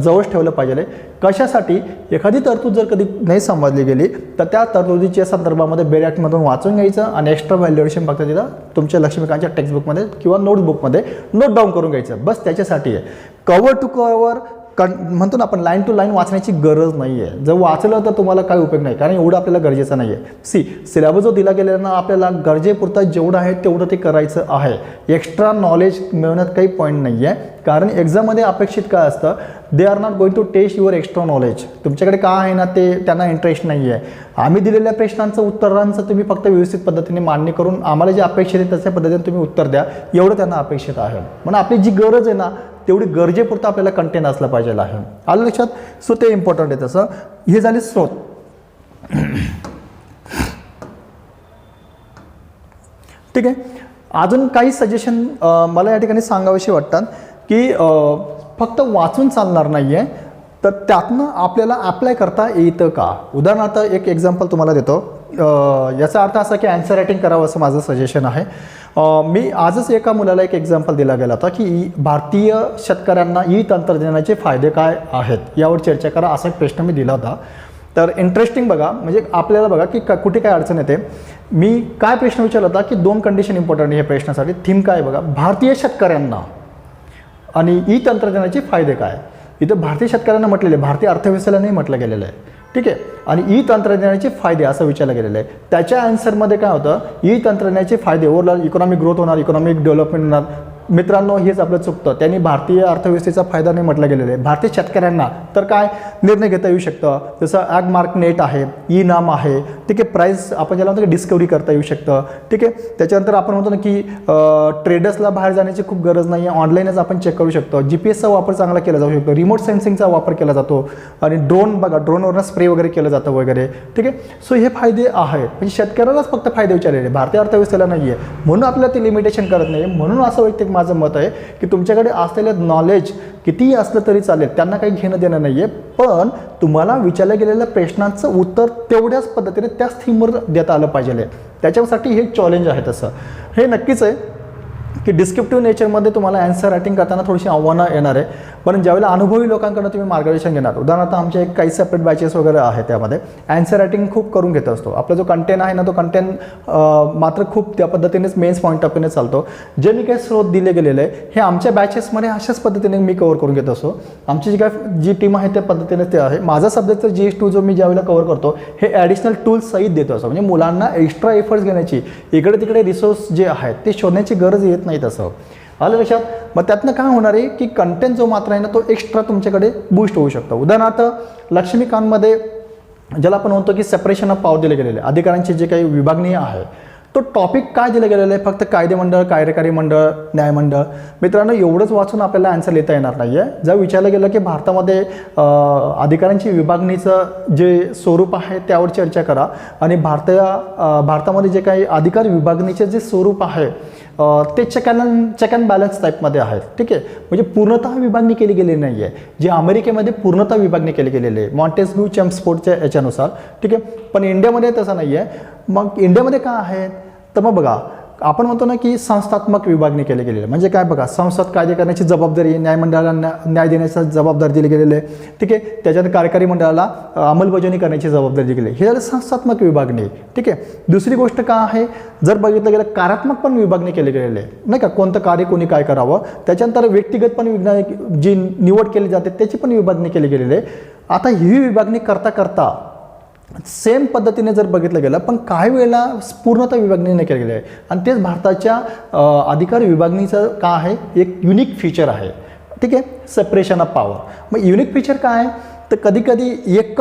जवळच ठेवलं पाहिजे. कशासाठी, एखादी तरतूद जर कधी नाही समजली गेली तर त्या तरतुदीच्या संदर्भामध्ये बेर ॲक्टमधून वाचून घ्यायचं आणि एक्स्ट्रा व्हॅल्युएशन फक्त तिथं तुमच्या लक्ष्मीकांतच्या टेक्स्टबुकमध्ये किंवा नोटबुकमध्ये नोट डाऊन करून घ्यायचं, बस त्याच्यासाठी आहे. कव्हर टू कव्हर म्हणतो ना आपण लाईन टू लाईन वाचण्याची गरज नाही आहे. जर वाचलं तर तुम्हाला काही उपयोग नाही कारण एवढं आपल्याला गरजेचं नाही आहे. सिलेबस जो दिला गेलेला ना आपल्याला गरजेपुरता जेवढं आहे तेवढं ते करायचं आहे. एक्स्ट्रा नॉलेज मिळवण्यात काही पॉईंट नाही आहे कारण एक्झाममध्ये अपेक्षित काय असतं, they are not going to test your extra knowledge. तुमच्याकडे काय आहे ना ते त्यांना इंटरेस्ट नाही आहे. आम्ही दिलेल्या प्रश्नांचं उत्तरांचं तुम्ही फक्त व्यवस्थित पद्धतीने मांडणी करून आम्हाला जे अपेक्षित आहे तशा पद्धतीने तुम्ही उत्तर द्या, एवढं त्यांना अपेक्षित आहे. म्हणून आपली जी गरज आहे ना तेवढी गरजेपुरतं आपल्याला कंटेंट असलं पाहिजे आहे. आलं लक्षात. सो ते इम्पॉर्टंट आहे तसं. हे झाले स्रोत. ठीक आहे. अजून काही सजेशन मला या ठिकाणी सांगावेसे वाटतात की फक्त वाचून चालणार नाही आहे, तर त्यातनं आपल्याला अप्लाय करता येतं का? उदाहरणार्थ एक एक्झाम्पल तुम्हाला देतो. याचा अर्थ असा की ॲन्सर रायटिंग करावं असं माझं सजेशन आहे. मी आजच एका मुलाला एक एक्झाम्पल दिला गेला होता की भारतीय शेतकऱ्यांना ई तंत्रज्ञानाचे फायदे काय आहेत यावर चर्चा करा, असा एक प्रश्न मी दिला होता. तर इंटरेस्टिंग बघा, म्हणजे आपल्याला बघा की कुठे काय अडचण येते. मी काय प्रश्न विचारला होता की 2 कंडिशन इम्पॉर्टंट आहे या प्रश्नासाठी. थीम काय बघा, भारतीय शेतकऱ्यांना आणि ई तंत्रज्ञानाचे फायदे काय. इथं भारतीय शेतकऱ्यांना म्हटलेले, भारतीय अर्थव्यवस्थेला नाही म्हटलं गेलेलं आहे, ठीक आहे. आणि ई तंत्रज्ञानाचे फायदे असं विचारलं गेलेलं आहे. त्याच्या आन्सरमध्ये काय होतं, ई तंत्रज्ञानाचे फायदे, ओव्हरऑल इकॉनॉमिक ग्रोथ होणार, इकॉनॉमिक डेव्हलपमेंट होणार. मित्रांनो, हेच आपलं चुकतं. त्यांनी भारतीय अर्थव्यवस्थेचा फायदा नाही म्हटलं गेलेलं आहे. भारतीय शेतकऱ्यांना तर काय निर्णय घेता येऊ शकतं, जसं ॲग मार्क नेट आहे, ई नाम आहे, ठीक आहे. प्राईस आपण ज्याला म्हणतो की डिस्कवरी करता येऊ शकतं, ठीक आहे. त्याच्यानंतर आपण म्हणतो ना की ट्रेडर्सला बाहेर जाण्याची खूप गरज नाही आहे, ऑनलाईनच आपण चेक करू शकतो. GPS चा वापर चांगला केला जाऊ शकतो, रिमोट सेन्सिंगचा वापर केला जातो, आणि ड्रोन बघा, ड्रोनवरनं स्प्रे वगैरे केलं जातं वगैरे, ठीक आहे. सो हे फायदे आहेत, म्हणजे शेतकऱ्यालाच फक्त फायदे विचारलेले, भारतीय अर्थव्यवस्थेला नाही आहे. म्हणून आपल्याला ते लिमिटेशन करत नाही. म्हणून असं वैयक्तिक माझं मत आहे की तुमच्याकडे असलेलं नॉलेज कितीही असलं तरी चालेल, त्यांना काही घेणं देणं नाही आहे. पण तुम्हाला विचारल्या गेलेल्या प्रश्नांचं उत्तर तेवढ्याच पद्धतीने त्याच थीमवर देता आलं पाहिजे. त्याच्यासाठी हे चॅलेंज आहे. तसं हे नक्कीच आहे की डिस्क्रिप्टिव्ह नेचरमध्ये तुम्हाला ॲन्सर रायटिंग करताना थोडीशी आव्हानं येणार आहे. पण ज्यावेळेला अनुभवी लोकांकडून तुम्ही मार्गदर्शन घेणार, उदाहरणार्थ आमचे काही सेपरेट बॅचेस वगैरे आहेत, त्यामध्ये ॲन्सर रायटिंग खूप करून घेत असतो. आपला जो कंटेंट आहे ना, तो कंटेंट मात्र खूप त्या पद्धतीनेच मेन्स पॉईंट ऑफ व्ह्यूने चालतो. जे मी काही स्रोत दिले गेलेले आहे हे आमच्या बॅचेसमध्ये अशाच पद्धतीने मी कव्हर करून घेत असतो. आमची जी टीम आहे त्या पद्धतीने ते आहे. माझा सब्जेक्टचा GS2 जो मी ज्यावेळेला कव्हर करतो, हे ॲडिशनल टूल्स सहित देतो असं, म्हणजे मुलांना एक्स्ट्रा एफर्ट्स घेण्याची, इकडे तिकडे रिसोर्स जे आहेत ते शोधण्याची गरज येत नाही. तसं आलं लक्षात. मग त्यातनं काय होणार आहे की कंटेंट जो मात्र आहे ना, तो एक्स्ट्रा तुमच्याकडे बूस्ट होऊ शकतो. उदाहरणार्थ लक्ष्मीकांतमध्ये ज्याला आपण म्हणतो की सेपरेशन ऑफ पॉवर दिले गेलेले, अधिकारांची जे काही विभागणी आहे, तो टॉपिक काय दिलं गेलेलं आहे, फक्त कायदेमंडळ, कार्यकारी मंडळ, न्यायमंडळ. मित्रांनो, एवढंच वाचून आपल्याला आन्सर लिहिता येणार नाही आहे. जर विचारलं गेलं की भारतामध्ये अधिकारांची विभागणीचं जे स्वरूप आहे त्यावर चर्चा करा, आणि भारतामध्ये जे काही अधिकार विभागणीचे जे स्वरूप आहे ते चेक अँड बॅलन्स टाईपमध्ये आहेत, ठीक आहे. म्हणजे पूर्णतः विभागणी केली गेलेली नाही आहे, जे अमेरिकेमध्ये पूर्णतः विभागणी केली गेलेली आहे मॉन्टेस्क्यू चेम्स्फोर्डच्या याच्यानुसार, ठीक आहे. पण इंडियामध्ये तसं नाही आहे. मग इंडियामध्ये काय आहे, तर मग बघा, आपण म्हणतो ना की संस्थात्मक विभागणी केली गेलेली आहे. म्हणजे काय बघा, संसद कायदे करण्याची जबाबदारी, न्यायमंडळाला न्याय देण्याची जबाबदारी दिली गेलेली आहे, ठीक आहे. त्याच्यात कार्यकारी मंडळाला अंमलबजावणी करण्याची जबाबदारी दिली गेली. हे झालं संस्थात्मक विभागणी, ठीक आहे. दुसरी गोष्ट काय आहे, जर बघितलं गेलं कार्यात्मक पण विभागणी केली गेलेली आहे, नाही का, कोणतं कार्य कोणी काय करावं. त्याच्यानंतर व्यक्तिगत पण जी निवड केली जाते त्याची पण विभागणी केली गेलेली आहे. आता ही विभागणी करता करता सेम पद्धतीने जर बघितलं गेलं, पण काही वेळेला पूर्णतः विभागणी नाही केली गेली आहे. आणि तेच भारताच्या अधिकार विभागणीचं काय आहे, एक युनिक फीचर आहे, ठीक आहे, सेपरेशन ऑफ पॉवर. मग युनिक फीचर काय आहे, तर कधी कधी एक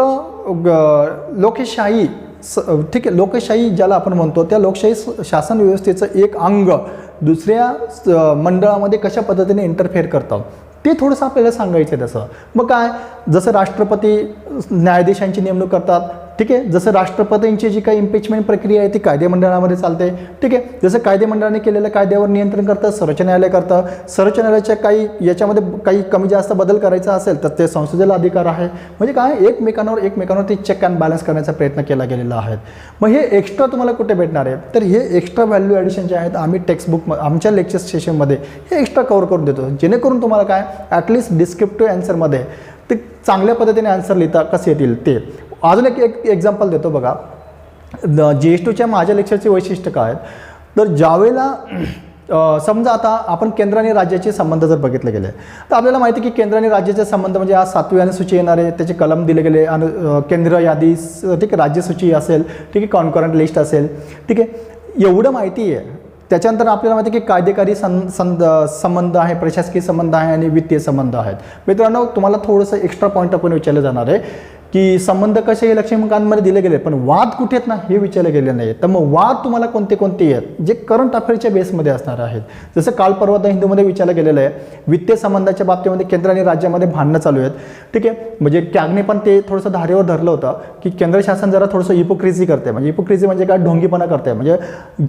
लोकशाही, ठीक आहे, लोकशाही ज्याला आपण म्हणतो, त्या लोकशाही शासन व्यवस्थेचं एक अंग दुसऱ्या मंडळामध्ये कशा पद्धतीने इंटरफेअर करतं ते थोडंसं आपल्याला सांगायचं आहे. तसं मग काय, जसं राष्ट्रपती न्यायाधीशांची नेमणूक करतात, ठीक आहे, जसं राष्ट्रपतींची जी काही इम्पिचमेंट प्रक्रिया आहे ती कायदेमंडळामध्ये चालते, ठीक आहे. जसं कायदेमंडळाने केलेल्या कायद्यावर नियंत्रण करतं सर्वोच्च न्यायालय करतं. सर्वोच्च न्यायालयाच्या काही याच्यामध्ये काही कमी जास्त बदल करायचा असेल तर ते संसदेला अधिकार आहे. म्हणजे काय, एकमेकांवर ते चेक अँड बॅलन्स करण्याचा प्रयत्न केला गेलेला आहे. मग हे एक्स्ट्रा तुम्हाला कुठे भेटणार आहे, तर हे एक्स्ट्रा व्हॅल्यू ॲडिशन जे आहेत आम्ही टेक्स्टबुक आमच्या लेक्चर सेशनमध्ये हे एक्स्ट्रा कव्हर करून देतो, जेणेकरून तुम्हाला काय ॲटलिस्ट डिस्क्रिप्टिव्ह ॲन्सरमध्ये ते चांगल्या पद्धतीने आन्सर लिहिता कसे येतील ते. अजून एक एक्झाम्पल देतो बघा. GS2च्या माझ्या लेक्चरचे वैशिष्ट्य काय आहेत, तर ज्यावेळेला समजा आता आपण केंद्र आणि राज्याचे संबंध जर बघितले गेले, तर आपल्याला माहिती आहे की केंद्र आणि राज्याचे संबंध म्हणजे आज 7वी अनुसूची येणार आहे, त्याचे कलम दिले गेले, केंद्र यादी, ठीक आहे, राज्यसूची असेल, ठीक आहे, कॉन्करंट लिस्ट असेल, ठीक आहे, एवढं माहिती आहे. त्याच्यानंतर आपल्याला माहिती आहे की कायदेकारी संबंध आहे, प्रशासकीय संबंध आहे आणि वित्तीय संबंध आहेत. मित्रांनो, तुम्हाला थोडंसं एक्स्ट्रा पॉईंट आपण विचारलं जाणार आहे की संबंध कसे लक्ष्मीकांतमध्ये दिले गेले, पण वाद कुठे आहेत ना हे विचारले गेले नाही. तर मग वाद तुम्हाला कोणते कोणते आहेत जे करंट अफेअरच्या बेसमध्ये असणार आहेत. जसं काल परवा द हिंदूमध्ये विचारलं गेलेलं आहे, वित्तीय संबंधाच्या बाबतीमध्ये केंद्र आणि राज्यामध्ये भांडणं चालू आहेत. ठीक आहे, म्हणजे कॅगने पण ते थोडंसं धारेवर धरलं होतं की केंद्र शासन जरा थोडंसं हिपोक्रेसी करते. म्हणजे हिपोक्रेसी म्हणजे काय, ढोंगीपणा करते. म्हणजे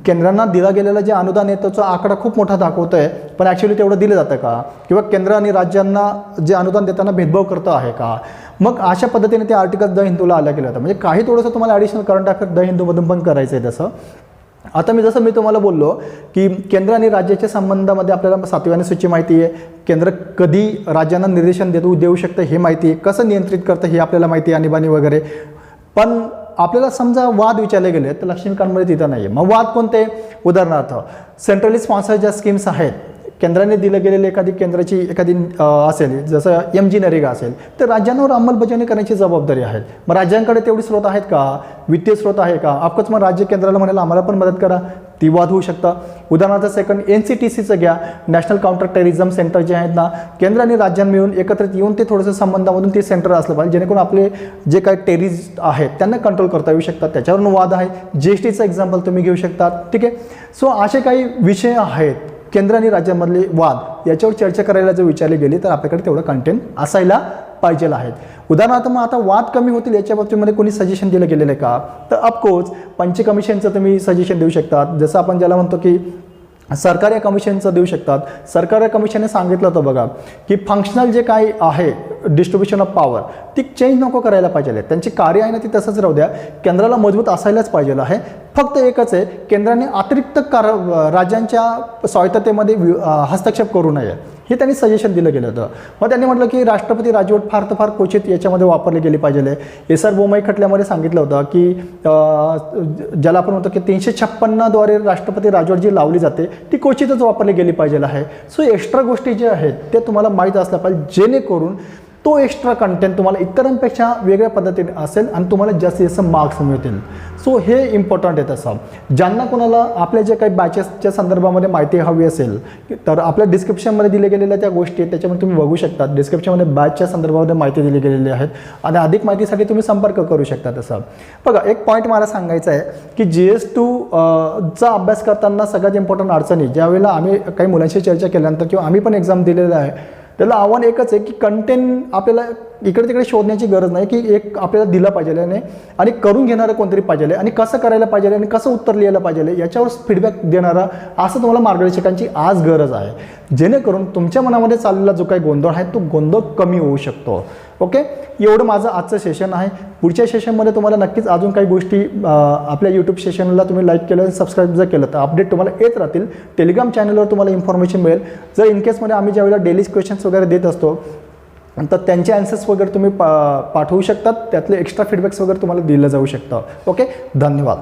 केंद्रांना दिला गेलेलं जे अनुदान आहे त्याचा आकडा खूप मोठा दाखवतो आहे, पण ॲक्च्युली तेवढं दिलं जातं का, किंवा केंद्र आणि राज्यांना जे अनुदान देताना भेदभाव करतं आहे का. मग अशा पद्धतीने ते आर्टिकल द हिंदूला आलं गेलं होतं. म्हणजे काही थोडंसं तुम्हाला ॲडिशनल करंट अफेअर द हिंदूमधून पण करायचं आहे. तसं आता मी तुम्हाला बोललो की केंद्र आणि राज्याच्या संबंधामध्ये आपल्याला 7व्या अनुसूची माहिती आहे. केंद्र कधी राज्यांना निर्देशन देऊ शकतं हे माहिती आहे, कसं नियंत्रित करतं हे आपल्याला माहिती आहे, आणीबाणी वगैरे. पण आपल्याला समजा वाद विचारले गेले तर लक्ष्मीकांतमध्ये तिथं नाही आहे. मग वाद कोणते, उदाहरणार्थ सेंट्रली स्पॉन्सर ज्या स्कीम्स आहेत, केंद्राने दिलं गेलेली एखादी असेल, जसं MG नरेगा असेल, तर राज्यांवर अंमलबजावणी करण्याची जबाबदारी आहे. मग राज्यांकडे तेवढे स्रोत आहेत का, वित्तीय स्रोत आहे का. ऑफकोर्स मग राज्य केंद्राला म्हणायला आम्हाला पण मदत करा, ती वाद होऊ शकतं. उदाहरणार्थ सेकंड NCTCचं घ्या, नॅशनल काउंटर टेररिझम सेंटर जे आहेत ना, केंद्र आणि राज्यां मिळून एकत्रित येऊन ते थोडंसं संबंधामधून ते सेंटर असलं पाहिजे, जेणेकरून आपले जे काही टेररिस्ट आहेत त्यांना कंट्रोल करता येऊ शकतात. त्याच्यावरून वाद आहे. GSTचं एक्झाम्पल तुम्ही घेऊ शकता. ठीक आहे, सो असे काही विषय आहेत केंद्र आणि राज्यांमधले वाद, याच्यावर चर्चा करायला जर विचारली गेली तर आपल्याकडे तेवढं कंटेंट असायला पाहिजे आहेत. उदाहरणार्थ मग आता वाद कमी होतील याच्या बाबतीमध्ये कोणी सजेशन दिलं गेलेलं आहे का, तर ऑफकोर्स पंच कमिशनचं तुम्ही सजेशन देऊ शकतात. जसं आपण ज्याला म्हणतो की सरकारी कमिशनचं देऊ शकतात. सरकारी कमिशनने सांगितलं होतं बघा की फंक्शनल जे काही आहे डिस्ट्रीब्युशन ऑफ पॉवर ती चेंज नको करायला पाहिजे. त्यांची कार्य आहे ना ती तसंच राहू द्या, केंद्राला मजबूत असायलाच पाहिजे आहे. फक्त एकच आहे, केंद्राने अतिरिक्त राज्यांच्या स्वायत्ततेमध्ये हस्तक्षेप करू नये हे त्यांनी सजेशन दिलं गेलं होतं. मग त्यांनी म्हटलं की राष्ट्रपती राजवट फार तर फार क्वचित याच्यामध्ये वापरली गेली पाहिजे. SR बोमई खटल्यामध्ये सांगितलं होतं की ज्याला आपण म्हणतो की 356 राष्ट्रपती राजवट जी लावली जाते ती क्वचितच वापरली गेली पाहिजे आहे. सो एक्स्ट्रा गोष्टी ज्या आहेत ते तुम्हाला माहीत असल्या पाहिजे, जेणेकरून तो एक्स्ट्रा कंटेंट तुम्हाला इतरांपेक्षा वेगळ्या पद्धतीने असेल आणि तुम्हाला जास्तीत जास्त मार्क्स मिळतील. सो हे इम्पॉर्टंट आहे. तसं ज्यांना कोणाला आपल्या जे काही बॅचेसच्या संदर्भामध्ये माहिती हवी असेल तर आपल्या डिस्क्रिप्शनमध्ये दिले गेलेल्या त्या गोष्टी आहेत, त्याच्यामध्ये तुम्ही बघू शकता. डिस्क्रिप्शनमध्ये बॅचच्या संदर्भामध्ये माहिती दिली गेलेली आहेत आणि अधिक माहितीसाठी तुम्ही संपर्क करू शकता. तसं बघा, एक पॉईंट मला सांगायचा आहे की GS2 चा अभ्यास करताना सगळ्यात इम्पॉर्टंट अडचणी, ज्यावेळेला आम्ही काही मुलांशी चर्चा केल्यानंतर किंवा आम्ही पण एक्झाम दिलेलं आहे, त्याला आव्हान एकच आहे की कंटेंट आपल्याला इकडे तिकडे शोधण्याची गरज नाही, की एक आपल्याला दिलं पाहिजे आणि करून घेणारं कोणतरी पाहिजे आणि कसं करायला पाहिजे आणि कसं उत्तर लिहायला पाहिजे याच्यावर फीडबॅक देणारा असं तुम्हाला मार्गदर्शकांची आज गरज आहे, जेणेकरून तुमच्या मनामध्ये चाललेला जो काही गोंधळ आहे तो गोंधळ कमी होऊ शकतो. ओके, एवढं माझं आजचं सेशन आहे. पुढच्या सेशनमध्ये तुम्हाला नक्कीच अजून काही गोष्टी आपल्या यूट्यूब सेशनला तुम्ही लाईक केलं, सबस्क्राईब जर केलं तर अपडेट तुम्हाला येत राहतील. टेलिग्राम चॅनलवर तुम्हाला इन्फॉर्मेशन मिळेल. जर इनकेसमध्ये आम्ही ज्यावेळेला डेली क्वेश्चन्स वगैरे देत असतो तर त्यांचे आन्सर्स वगैरे तुम्ही पाठवू शकतात, त्यातले एक्स्ट्रा फीडबॅक्स वगैरे तुम्हाला दिलं जाऊ शकतं. ओके, धन्यवाद.